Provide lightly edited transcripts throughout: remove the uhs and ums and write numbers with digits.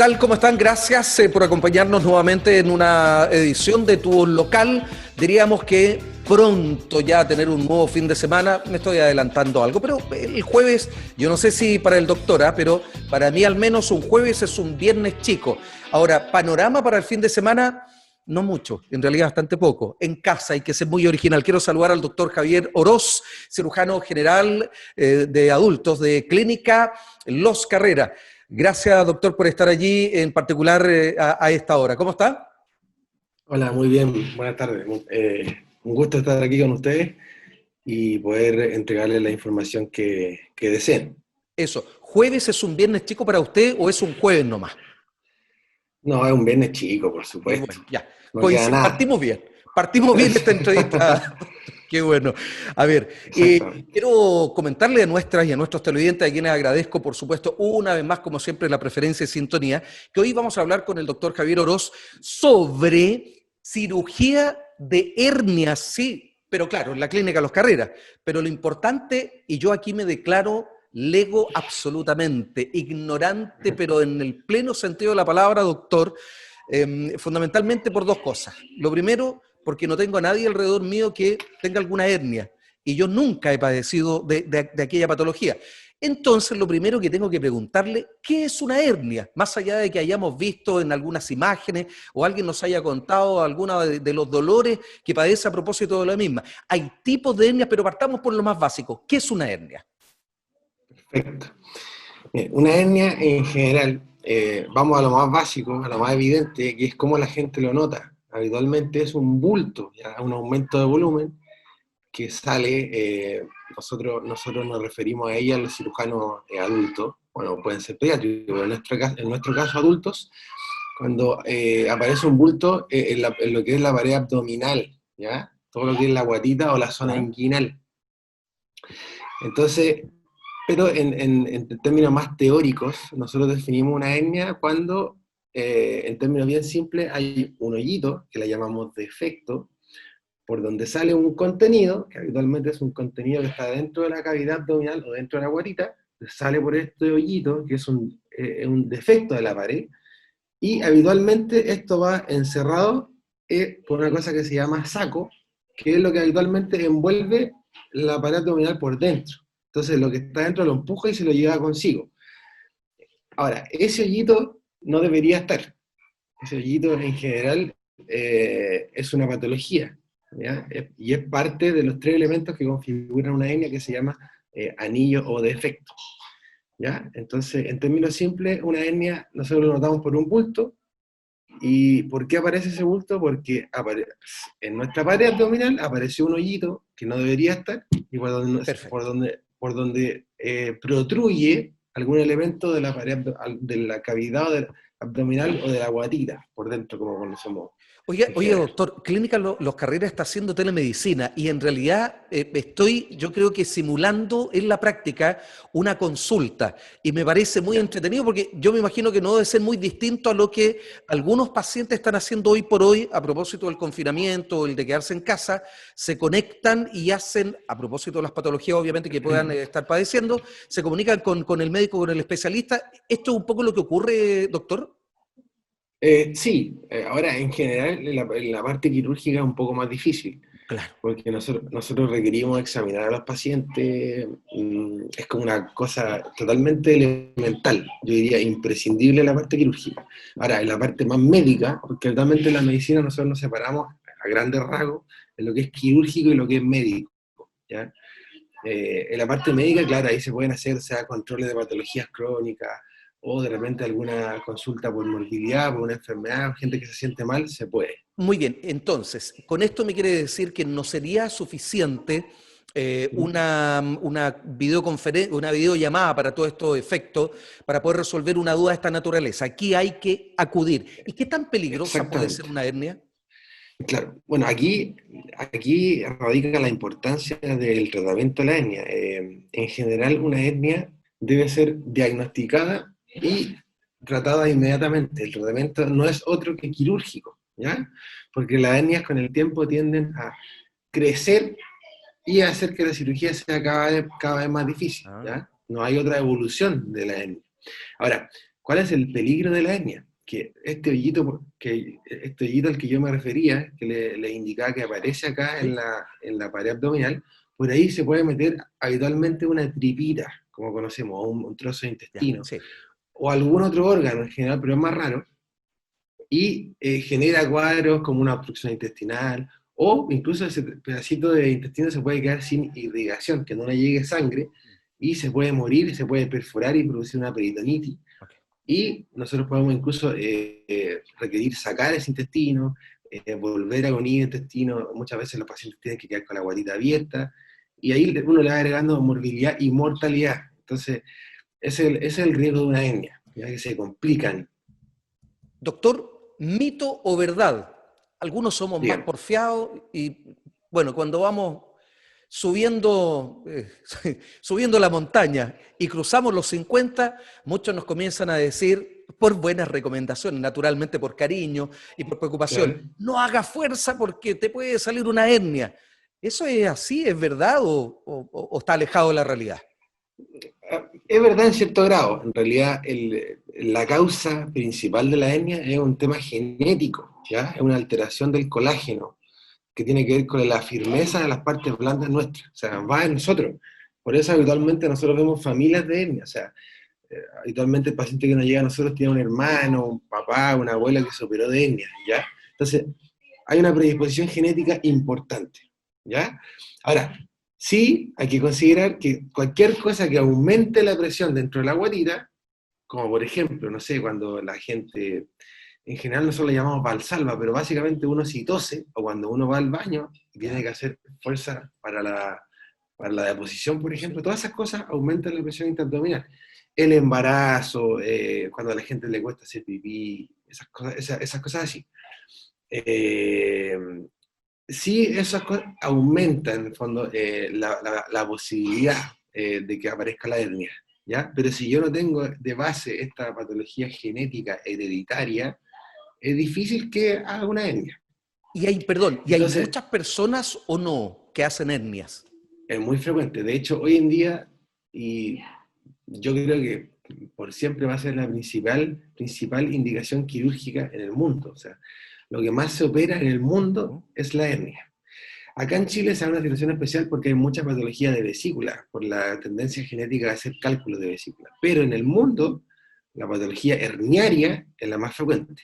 tal? ¿Cómo están? Gracias por acompañarnos nuevamente en una edición de Tu Local. Diríamos que pronto ya tener un nuevo fin de semana. Me estoy adelantando algo, pero el jueves, yo no sé si para el doctor, pero para mí al menos un jueves es un viernes chico. Ahora, panorama para el fin de semana, no mucho, en realidad bastante poco. En casa hay que ser muy original. Quiero saludar al doctor Javier Oroz, cirujano general de adultos de Clínica Los Carreras. Gracias, doctor, por estar allí, en particular a esta hora. ¿Cómo está? Hola, muy bien, buenas tardes. Un gusto estar aquí con ustedes y poder entregarles la información que deseen. Eso, ¿jueves es un viernes chico para usted o es un jueves nomás? No, es un viernes chico, por supuesto. Bueno, ya, No queda nada. partimos bien esta entrevista, doctor. Qué bueno. A ver, Exactamente. quiero comentarle a nuestras y a nuestros televidentes, a quienes agradezco, por supuesto, una vez más, como siempre, la preferencia y sintonía, que hoy vamos a hablar con el doctor Javier Oroz sobre cirugía de hernias, sí, pero claro, en la clínica Los Carreras. Pero lo importante, y yo aquí me declaro lego absolutamente, ignorante, pero en el pleno sentido de la palabra, doctor, fundamentalmente por dos cosas. Lo primero, porque no tengo a nadie alrededor mío que tenga alguna hernia y yo nunca he padecido de aquella patología. Entonces, lo primero que tengo que preguntarle, ¿qué es una hernia? Más allá de que hayamos visto en algunas imágenes o alguien nos haya contado alguno de los dolores que padece a propósito de la misma. Hay tipos de hernias, pero partamos por lo más básico. ¿Qué es una hernia? Perfecto. Una hernia en general, vamos a lo más básico, a lo más evidente, que es cómo la gente lo nota. Habitualmente es un bulto, ¿ya? Un aumento de volumen que sale, nosotros nos referimos a ella, los cirujanos adultos, bueno, pueden ser pediátricos, pero en nuestro caso adultos, cuando aparece un bulto en lo que es la pared abdominal, ¿ya? Todo lo que es la guatita o la zona Ajá. inguinal. Entonces, pero en términos más teóricos, nosotros definimos una hernia cuando, en términos bien simples, hay un hoyito, que le llamamos defecto, por donde sale un contenido, que habitualmente es un contenido que está dentro de la cavidad abdominal o dentro de la guatita, sale por este hoyito, que es un defecto de la pared, y habitualmente esto va encerrado por una cosa que se llama saco, que es lo que habitualmente envuelve la pared abdominal por dentro. Entonces lo que está dentro lo empuja y se lo lleva consigo. Ahora, ese hoyito no debería estar. Ese hoyito en general es una patología, ¿ya? Y es parte de los tres elementos que configuran una hernia que se llama anillo o defecto, ¿ya? Entonces, en términos simples, una hernia nosotros lo notamos por un bulto. ¿Y por qué aparece ese bulto? Porque en nuestra pared abdominal apareció un hoyito que no debería estar y Perfecto. por donde protruye algún elemento de la pared, de la cavidad abdominal o de la guatita, por dentro, como conocemos Oye, general. doctor, Clínica Los Carreras está haciendo telemedicina y en realidad estoy, yo creo que simulando en la práctica una consulta y me parece muy Ya. entretenido porque yo me imagino que no debe ser muy distinto a lo que algunos pacientes están haciendo hoy por hoy a propósito del confinamiento, el de quedarse en casa, se conectan y hacen, a propósito de las patologías obviamente que puedan estar padeciendo, se comunican con el médico, con el especialista. ¿Esto es un poco lo que ocurre, doctor? Sí, ahora en general en la parte quirúrgica es un poco más difícil, Claro. porque nosotros requerimos examinar a los pacientes, es como una cosa totalmente elemental, yo diría imprescindible en la parte quirúrgica. Ahora, en la parte más médica, porque realmente en la medicina nosotros nos separamos a grandes rasgos en lo que es quirúrgico y lo que es médico, ¿ya? En la parte médica, claro, ahí se pueden hacer, sea controles de patologías crónicas o de repente alguna consulta por morbilidad, por una enfermedad, gente que se siente mal, se puede. Muy bien, entonces, con esto me quiere decir que no sería suficiente ¿Mm? una videollamada para todos estos efectos, para poder resolver una duda de esta naturaleza. Aquí hay que acudir. ¿Y qué tan peligrosa puede ser Exactamente. una hernia? Claro. Bueno, aquí radica la importancia del tratamiento de la hernia. En general, una hernia debe ser diagnosticada y tratada inmediatamente. El tratamiento no es otro que quirúrgico, ¿ya? Porque las hernias con el tiempo tienden a crecer y hacer que la cirugía sea cada vez más difícil, Ah, ¿ya? No hay otra evolución de la hernia. Ahora, ¿Cuál es el peligro de la hernia? Que este hoyito al que yo me refería, que le indicaba que aparece acá ¿Sí? en la pared abdominal, por ahí se puede meter habitualmente una tripita, como conocemos, o un trozo de Ya, intestino, sí. o algún otro órgano en general, pero es más raro, y genera cuadros como una obstrucción intestinal, o incluso ese pedacito de intestino se puede quedar sin irrigación, que no le llegue sangre, y se puede morir, se puede perforar y producir una peritonitis. Ok. Y nosotros podemos incluso requerir sacar ese intestino, volver a unir el intestino. Muchas veces los pacientes tienen que quedar con la guatita abierta, y ahí uno le va agregando morbilidad y mortalidad. Entonces, ese es el riesgo de una hernia, ya que se complican. Doctor, ¿mito o verdad? Algunos somos más Digamos, porfiados y, bueno, cuando vamos subiendo, subiendo la montaña y cruzamos los 50, muchos nos comienzan a decir, por buenas recomendaciones, naturalmente por cariño y por preocupación, claro. no haga fuerza porque te puede salir una hernia. ¿Eso es así, es verdad o está alejado de la realidad? Es verdad en cierto grado. En realidad, la causa principal de la hernia es un tema genético, ¿ya? Es una alteración del colágeno, que tiene que ver con la firmeza de las partes blandas nuestras, o sea, va en nosotros. Por eso habitualmente nosotros vemos familias de hernia, o sea, habitualmente el paciente que nos llega a nosotros tiene un hermano, un papá, una abuela que se operó de hernia, ¿ya? Entonces, hay una predisposición genética importante, ¿ya? Ahora, sí hay que considerar que cualquier cosa que aumente la presión dentro de la guatita, como por ejemplo, no sé, cuando la gente, en general nosotros le llamamos valsalva, pero básicamente uno si tose, o cuando uno va al baño y tiene ¿Ya? que hacer fuerza para la deposición, por ejemplo, Sí. todas esas cosas aumentan la presión intraabdominal. El embarazo, cuando a la gente le cuesta hacer pipí, esas cosas así. Eh, sí, esas cosas aumentan en el fondo la posibilidad de que aparezca la hernia, ¿ya? Pero si yo no tengo de base esta patología genética hereditaria, es difícil que haga una hernia. Y hay, perdón, y hay Entonces, muchas personas o no que hacen hernias. es muy frecuente. De hecho, hoy en día, y yo creo que por siempre va a ser la principal indicación quirúrgica en el mundo. O sea, lo que más se opera en el mundo ¿No? es la hernia. Acá en Chile se da una situación especial porque hay mucha patología de vesícula, por la tendencia genética a hacer cálculos de vesícula. Pero en el mundo, la patología herniaria es la más frecuente.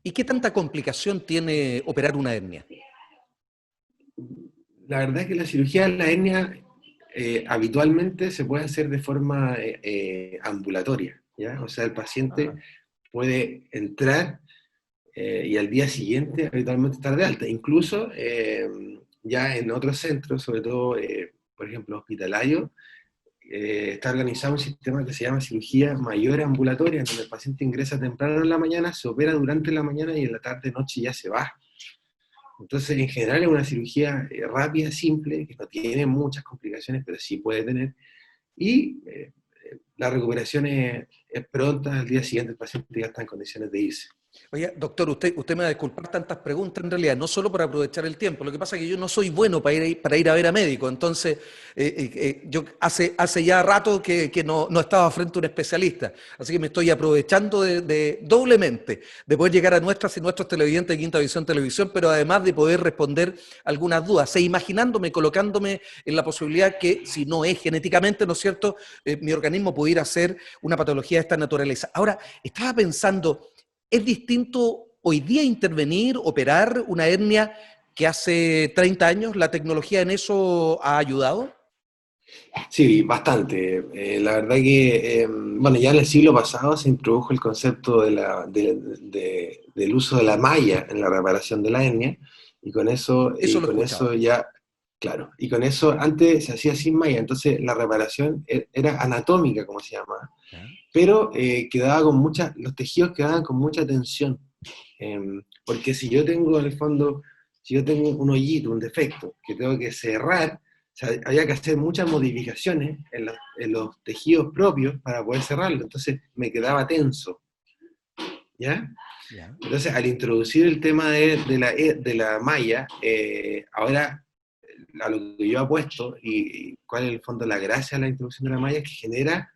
¿Y qué tanta complicación tiene operar una hernia? La verdad es que la cirugía de la hernia habitualmente se puede hacer de forma ambulatoria, ¿ya? O sea, el paciente Ah, puede entrar y al día siguiente habitualmente estar de alta. Incluso ya en otros centros, sobre todo, por ejemplo, hospitalario, está organizado un sistema que se llama cirugía mayor ambulatoria, en donde el paciente ingresa temprano en la mañana, se opera durante la mañana y en la tarde, noche ya se va. Entonces, en general es una cirugía rápida, simple, que no tiene muchas complicaciones, pero sí puede tener. Y la recuperación es pronta, al día siguiente el paciente ya está en condiciones de irse. oye, doctor, usted me va a disculpar tantas preguntas en realidad, no solo para aprovechar el tiempo. Lo que pasa es que yo no soy bueno para ir a ver a médico. Entonces, yo hace ya rato que no estaba frente a un especialista. Así que me estoy aprovechando doblemente de poder llegar a nuestras y nuestros televidentes de Quinta Visión Televisión, pero además de poder responder algunas dudas. Imaginándome, colocándome en la posibilidad que, si no es genéticamente, ¿no es cierto?, mi organismo pudiera ser una patología de esta naturaleza. Ahora, estaba pensando. ¿Es distinto hoy día intervenir, operar una hernia que hace 30 años? ¿La tecnología en eso ha ayudado? Sí, bastante. La verdad que, bueno, ya en el siglo pasado se introdujo el concepto del uso de la malla en la reparación de la hernia, Eso y lo he con eso escuchado. ya, claro, y con eso antes se hacía sin malla, entonces la reparación era anatómica, como se llama, ¿Ya? pero quedaba los tejidos quedaban con mucha tensión. Porque si yo tengo, en el fondo, si yo tengo un hoyito, un defecto, que tengo que cerrar, o sea, había que hacer muchas modificaciones en los tejidos propios para poder cerrarlo, entonces me quedaba tenso, ¿ya? ¿Ya? Entonces, al introducir el tema de la malla, ahora a lo que yo apuesto y cuál es el fondo la gracia de la introducción de la malla es que genera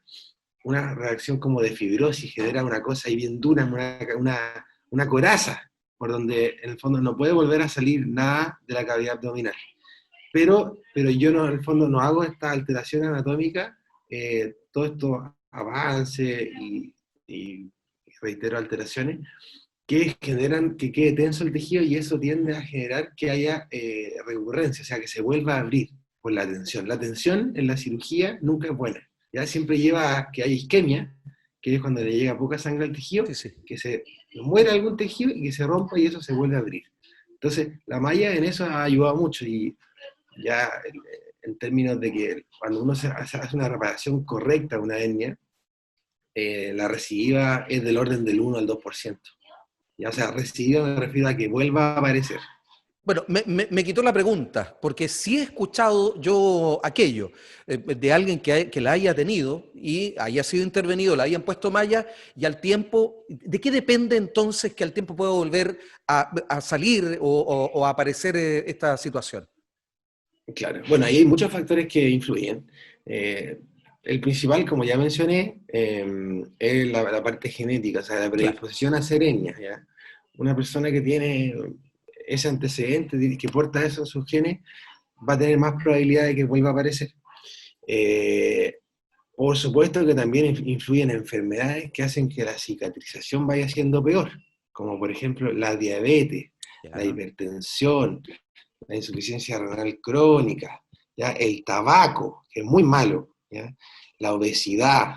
una reacción como de fibrosis, genera una cosa ahí bien dura, una coraza, por donde en el fondo no puede volver a salir nada de la cavidad abdominal. Pero yo no, en el fondo no hago esta alteración anatómica, todo esto avance y reitero alteraciones, que generan que quede tenso el tejido y eso tiende a generar que haya recurrencia, o sea, que se vuelva a abrir por la tensión. La tensión en la cirugía nunca es buena, ya siempre lleva a que haya isquemia, que es cuando le llega poca sangre al tejido, Sí, sí. que se muera algún tejido y que se rompa y eso se vuelve a abrir. Entonces, la malla en eso ha ayudado mucho y ya en términos de que cuando uno hace una reparación correcta de una hernia, la recidiva es del orden del 1 al 2%. Ya, o sea, recidiva me refiero a que vuelva a aparecer. Bueno, me quitó la pregunta, porque sí he escuchado yo aquello de alguien que la haya tenido y haya sido intervenido, la hayan puesto malla y al tiempo, ¿de qué depende entonces que al tiempo pueda volver a salir o a aparecer esta situación? Claro, bueno, ahí hay muchos factores que influyen. Eh, el principal, como ya mencioné, es la parte genética, o sea, la Claro. predisposición a ser etnia, ¿ya? Una persona que tiene ese antecedente, que porta eso en sus genes, va a tener más probabilidad de que vuelva a aparecer. Eh, por supuesto que también influyen enfermedades que hacen que la cicatrización vaya siendo peor, como por ejemplo la diabetes, la Ya. hipertensión, la insuficiencia renal crónica, ¿ya? El tabaco, que es muy malo, ¿ya? La obesidad,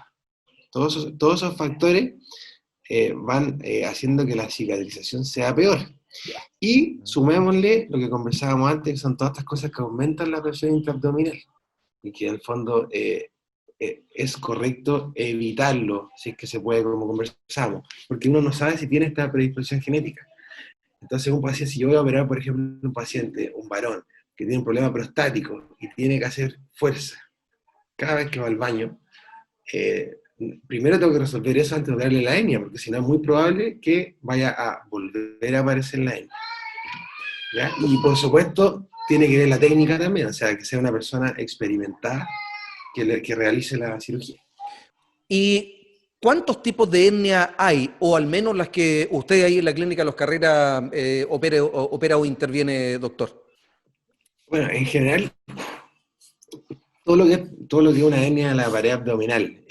todos esos factores van haciendo que la cicatrización sea peor. Ya. Y sumémosle lo que conversábamos antes, que son todas estas cosas que aumentan la presión intraabdominal y que en el fondo es correcto evitarlo, si es que se puede, como conversamos, porque uno no sabe si tiene esta predisposición genética. Entonces, un paciente, si yo voy a operar, por ejemplo, un paciente, un varón, que tiene un problema prostático y tiene que hacer fuerza cada vez que va al baño, eh, primero tengo que resolver eso antes de darle la hernia, porque si no es muy probable que vaya a volver a aparecer la hernia, ¿ya? Y por supuesto, tiene que ver la técnica también, o sea, que sea una persona experimentada que realice la cirugía. ¿Y cuántos tipos de hernia hay? O al menos las que usted ahí en la clínica Los Carreras opera o interviene, doctor. Bueno, en general, todo lo que es una hernia de la pared abdominal,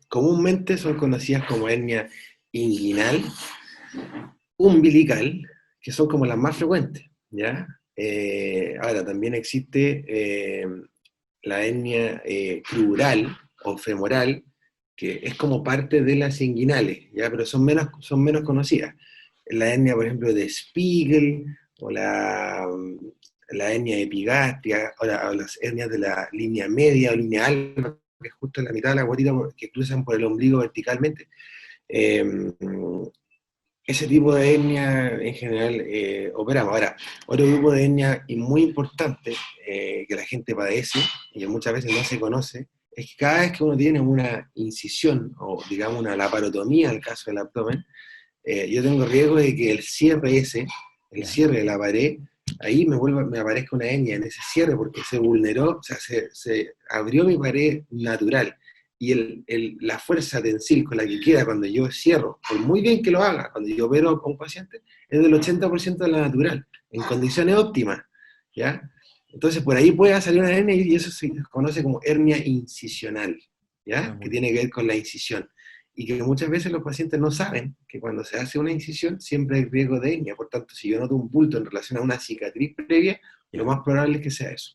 comúnmente son conocidas como hernia inguinal, umbilical, que son como las más frecuentes, ¿ya? Ahora, también existe la hernia crural o femoral, que es como parte de las inguinales, ¿ya? Pero son menos conocidas. La hernia, por ejemplo, de Spiegel, o la hernia epigastria, o las hernias de la línea media o línea alba, que es justo en la mitad de la guatita, que cruzan por el ombligo verticalmente. Eh, Ese tipo de hernia en general operamos. Ahora, otro grupo de hernia y muy importante que la gente padece y que muchas veces no se conoce, es que cada vez que uno tiene una incisión o digamos una laparotomía, en el caso del abdomen, yo tengo riesgo de que el cierre ese, el Ya. cierre de la pared, ahí me aparezca una hernia en ese cierre porque se vulneró, o sea, se abrió mi pared natural. Y la fuerza tensil con la que queda cuando yo cierro, por muy bien que lo haga, cuando yo opero a un paciente, es del 80% de la natural, en condiciones óptimas, ¿ya? Entonces, por ahí puede salir una hernia y eso se conoce como hernia incisional, Ah, ¿ya? Que muy bien. tiene que ver con la incisión y que muchas veces los pacientes no saben que cuando se hace una incisión siempre hay riesgo de hernia. Por tanto, si yo noto un bulto en relación a una cicatriz previa, lo Ya. más probable es que sea eso.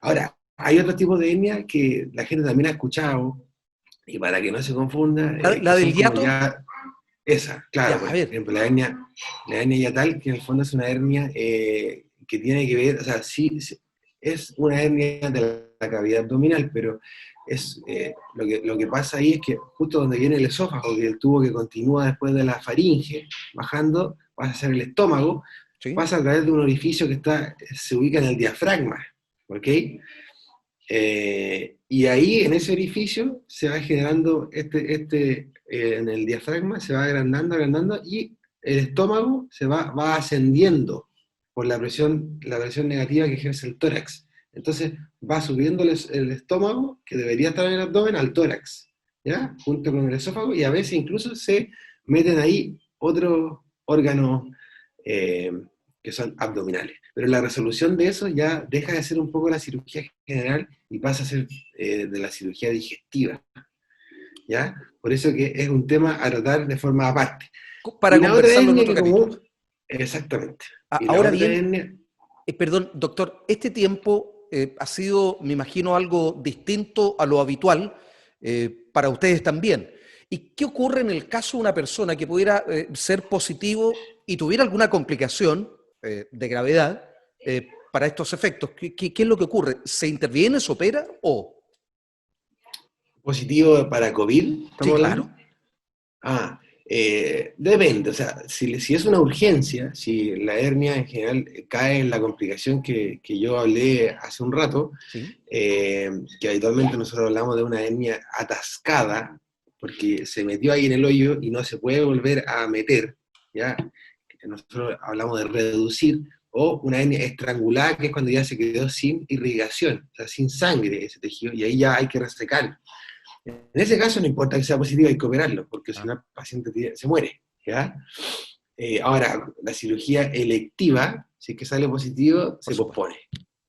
Ahora, hay otro tipo de hernia que la gente también ha escuchado, y para que no se confunda, ¿La que del son como hiato? ya esa, claro, Ya, por a ver. ejemplo, la hernia yatal, que en el fondo es una hernia que tiene que ver, o sea, sí, es una hernia de la cavidad abdominal, pero es lo que pasa ahí es que justo donde viene el esófago, que el tubo que continúa después de la faringe, bajando, pasa a ser el estómago, Sí. pasa a través de un orificio que se ubica en el diafragma, ¿ok? Y ahí, en ese orificio, se va generando en el diafragma, se va agrandando, agrandando, y el estómago va ascendiendo por la presión negativa que ejerce el tórax. Entonces, va subiendo el estómago, que debería estar en el abdomen, al tórax. ¿ya? Junto con el esófago, y a veces incluso se meten ahí otros órganos eh, que son abdominales. Pero la resolución de eso ya deja de ser un poco la cirugía general y pasa a ser de la cirugía digestiva, ¿ya? Por eso que es un tema a tratar de forma aparte. Para Y la otra conversarlo en etnia otro que capítulo. como... Exactamente. Y la Ahora otra bien, etnia... perdón, doctor, este tiempo ha sido, me imagino, algo distinto a lo habitual para ustedes también. ¿Y qué ocurre en el caso de una persona que pudiera ser positivo y tuviera alguna complicación de gravedad para estos efectos? ¿Qué es lo que ocurre? ¿Se interviene, se opera o...? Positivo para COVID, Sí, ¿estamos hablando? claro. Ah, depende, o sea, si es una urgencia, si la hernia en general cae en la complicación que yo hablé hace un rato, Sí. que habitualmente nosotros hablamos de una hernia atascada, porque se metió ahí en el hoyo y no se puede volver a meter, ¿ya? Nosotros hablamos de reducir, o una hernia estrangulada, que es cuando ya se quedó sin irrigación, o sea, sin sangre ese tejido, y ahí ya hay que resecar. En ese caso no importa que sea positivo, hay que operarlo, porque si Ah, no el paciente se muere, ¿ya? Ahora, la cirugía electiva, si es que sale positivo, por se supuesto. pospone,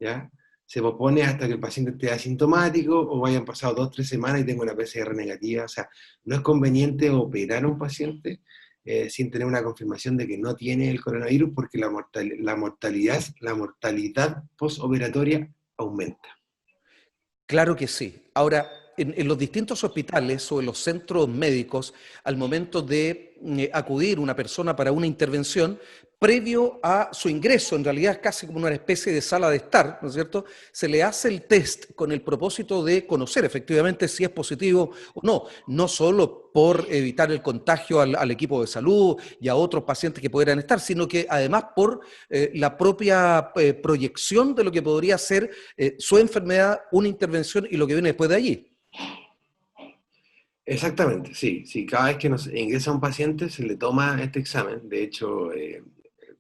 ¿ya? Se pospone hasta que el paciente esté asintomático o hayan pasado 2 o 3 semanas y tenga una PCR negativa. O sea, no es conveniente operar a un paciente sin tener una confirmación de que no tiene el coronavirus, porque la mortalidad postoperatoria aumenta. Claro que sí. Ahora, en los distintos hospitales o en los centros médicos, al momento de acudir una persona para una intervención, previo a su ingreso, en realidad es casi como una especie de sala de estar, ¿no es cierto? Se le hace el test con el propósito de conocer efectivamente si es positivo o no, no solo por evitar el contagio al equipo de salud y a otros pacientes que pudieran estar, sino que además por la propia proyección de lo que podría ser su enfermedad, una intervención y lo que viene después de allí. Exactamente, sí, sí. Cada vez que nos ingresa un paciente se le toma este examen. De hecho,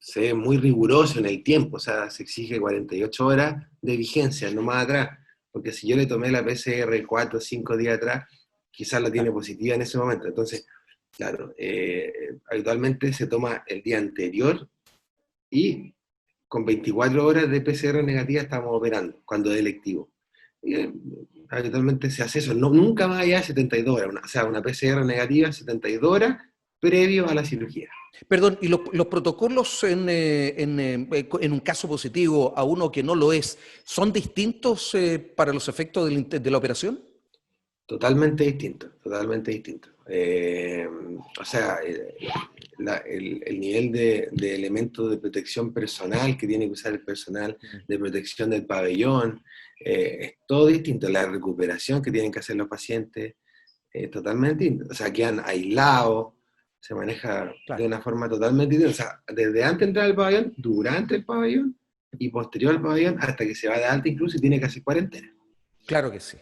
se es muy riguroso en el tiempo, o sea, se exige 48 horas de vigencia, no más atrás. Porque si yo le tomé la PCR 4 o 5 días atrás, quizás la tiene Claro. positiva en ese momento. Entonces, claro, habitualmente se toma el día anterior y con 24 horas de PCR negativa estamos operando, cuando es electivo. Y, habitualmente se hace eso, no, nunca más allá de 72 horas, o sea, una PCR negativa 72 horas previo a la cirugía. Perdón, ¿y los protocolos en un caso positivo a uno que no lo es, son distintos para los efectos de la operación? Totalmente distinto, totalmente distinto. O sea, el nivel de elementos de protección personal que tiene que usar el personal, de protección del pabellón, es todo distinto. La recuperación que tienen que hacer los pacientes, totalmente distinto. O sea, quedan aislados, se maneja de Claro, una forma totalmente distinta. O sea, desde antes de entrar al pabellón, durante el pabellón y posterior al pabellón, hasta que se va de alta incluso y tiene que hacer cuarentena. claro que sí.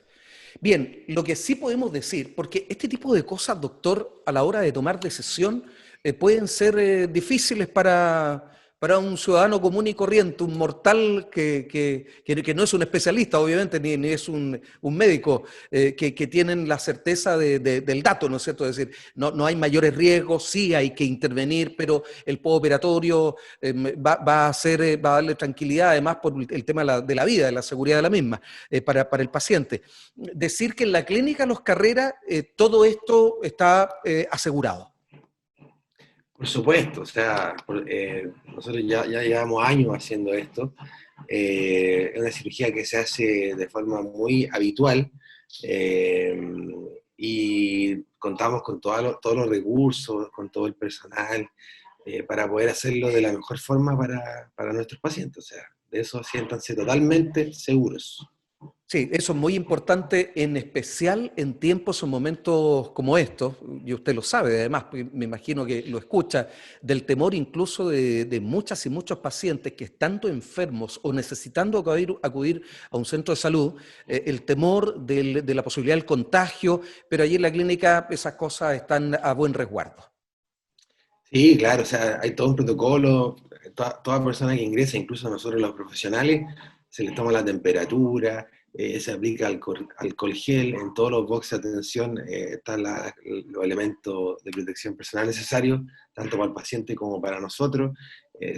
Bien, lo que sí podemos decir, porque este tipo de cosas, doctor, a la hora de tomar decisión, pueden ser difíciles para un ciudadano común y corriente, un mortal que no es un especialista, obviamente, ni es un médico, que tienen la certeza del dato, ¿no es cierto? Es decir, no hay mayores riesgos, sí hay que intervenir, pero el postoperatorio va a darle tranquilidad, además, por el tema de la vida, de la seguridad de la misma, para el paciente. Decir que en la clínica Los Carreras todo esto está asegurado. Por supuesto, o sea, nosotros ya llevamos años haciendo esto. Es una cirugía que se hace de forma muy habitual eh, y contamos con todos los recursos, con todo el personal para poder hacerlo de la mejor forma para nuestros pacientes. O sea, de eso siéntanse totalmente seguros. Sí, eso es muy importante, en especial en tiempos o momentos como estos, y usted lo sabe, además, me imagino que lo escucha, del temor incluso de muchas y muchos pacientes que estando enfermos o necesitando acudir a un centro de salud, el temor de la posibilidad del contagio, pero allí en la clínica esas cosas están a buen resguardo. Sí, claro, o sea, hay todo un protocolo, toda persona que ingresa, incluso nosotros los profesionales, se les toma la temperatura, se aplica alcohol gel, en todos los boxes de atención están los elementos de protección personal necesarios, tanto para el paciente como para nosotros.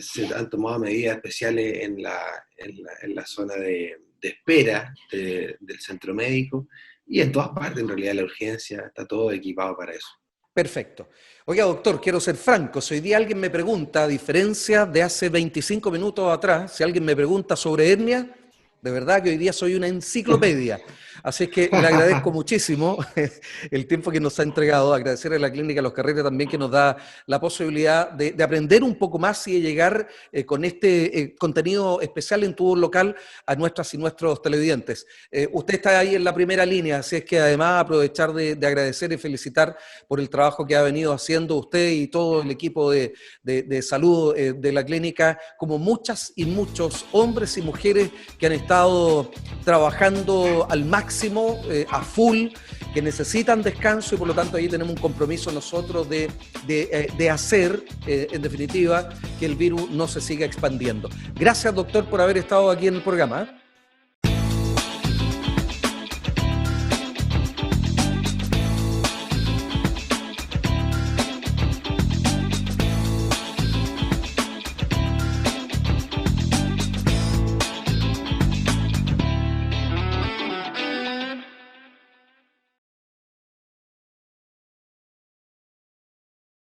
Se han tomado medidas especiales en la zona de espera del centro médico, y en todas partes, en realidad, la urgencia está todo equipado para eso. Perfecto. Oiga, doctor, quiero ser franco. Si hoy día alguien me pregunta, a diferencia de hace 25 minutos atrás, si alguien me pregunta sobre hernia, de verdad que hoy día soy una enciclopedia. Así es que le agradezco muchísimo el tiempo que nos ha entregado, agradecer a la Clínica Los Carretes también que nos da la posibilidad de aprender un poco más y de llegar con este contenido especial en tu voz local a nuestras y nuestros televidentes. Usted está ahí en la primera línea, así es que además aprovechar de agradecer y felicitar por el trabajo que ha venido haciendo usted y todo el equipo de salud de la clínica, como muchas y muchos hombres y mujeres que han estado trabajando al máximo, a full, que necesitan descanso y por lo tanto ahí tenemos un compromiso nosotros de hacer, en definitiva, que el virus no se siga expandiendo. Gracias, doctor, por haber estado aquí en el programa.